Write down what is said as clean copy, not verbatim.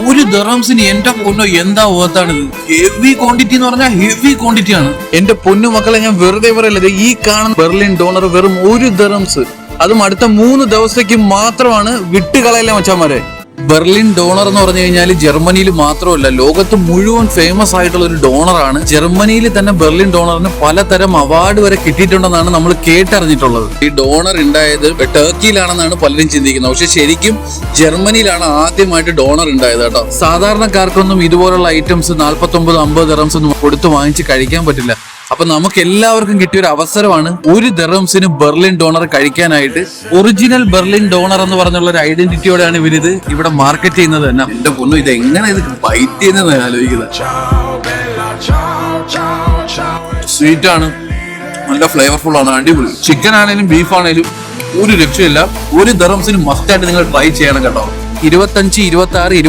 ഒരു ദറംസിന് എന്റെ പൊന്നോ എന്താ ഓർത്താണ്. ഹെവി ക്വാണ്ടിറ്റി എന്ന് പറഞ്ഞാൽ ഹെവി ക്വാണ്ടിറ്റി ആണ്. എന്റെ പൊന്നു മക്കളെ, ഞാൻ വെറുതെ പറയല്ലത്. ഈ കാണുന്ന ബെർലിൻ ഡോണർ വെറും 1 ദറംസ്, അതും അടുത്ത 3 ദിവസത്തേക്ക് മാത്രമാണ്. വിട്ടുകളയല്ലേ മച്ചാമാരെ. ബെർലിൻ ഡോണർ എന്ന് പറഞ്ഞു കഴിഞ്ഞാൽ ജർമ്മനിയിൽ മാത്രമല്ല, ലോകത്ത് മുഴുവൻ ഫേമസ് ആയിട്ടുള്ള ഒരു ഡോണറാണ്. ജർമ്മനിയിൽ തന്നെ ബെർലിൻ ഡോണറിന് പലതരം അവാർഡ് വരെ കിട്ടിയിട്ടുണ്ടെന്നാണ് നമ്മൾ കേട്ടറിഞ്ഞിട്ടുള്ളത്. ഈ ഡോണർ ഉണ്ടായത് ടർക്കിയിലാണെന്നാണ് പലരും ചിന്തിക്കുന്നത്. പക്ഷെ ശരിക്കും ജർമ്മനിയിലാണ് ആദ്യമായിട്ട് ഡോണർ ഉണ്ടായത് കേട്ടോ. സാധാരണക്കാർക്കൊന്നും ഇതുപോലുള്ള ഐറ്റംസ് 49-50 ദിറംസ് ഒന്നും കൊടുത്ത് വാങ്ങിച്ച് കഴിക്കാൻ പറ്റില്ല. അപ്പൊ നമുക്ക് എല്ലാവർക്കും കിട്ടിയ ഒരു അവസരമാണ് 1 ദിറംസിന് ബെർലിൻ ഡോണർ കഴിക്കാനായിട്ട്. ഒറിജിനൽ ബെർലിൻ ഡോണർ എന്ന് പറഞ്ഞുള്ള ഒരു ഐഡന്റിറ്റിയോടെയാണ് ഇവരിത് ഇവിടെ മാർക്കറ്റ് ചെയ്യുന്നത് തന്നെ. എന്റെ പൊന്നു, ഇത് എങ്ങനെ ഇത് ബൈറ്റ് ചെയ്യുന്നത് ആലോചിക്കുന്നത്. സ്വീറ്റ് ആണ്, നല്ല ഫ്ലേവർഫുൾ ആണ്, അടിപൊളി. ചിക്കൻ ആണെങ്കിലും ബീഫ് ആണെങ്കിലും ഒരു രക്ഷയില്ല. 1 ദിറംസിന് മസ്റ്റായിട്ട് നിങ്ങൾ ട്രൈ ചെയ്യണം കേട്ടോ. 25, 26,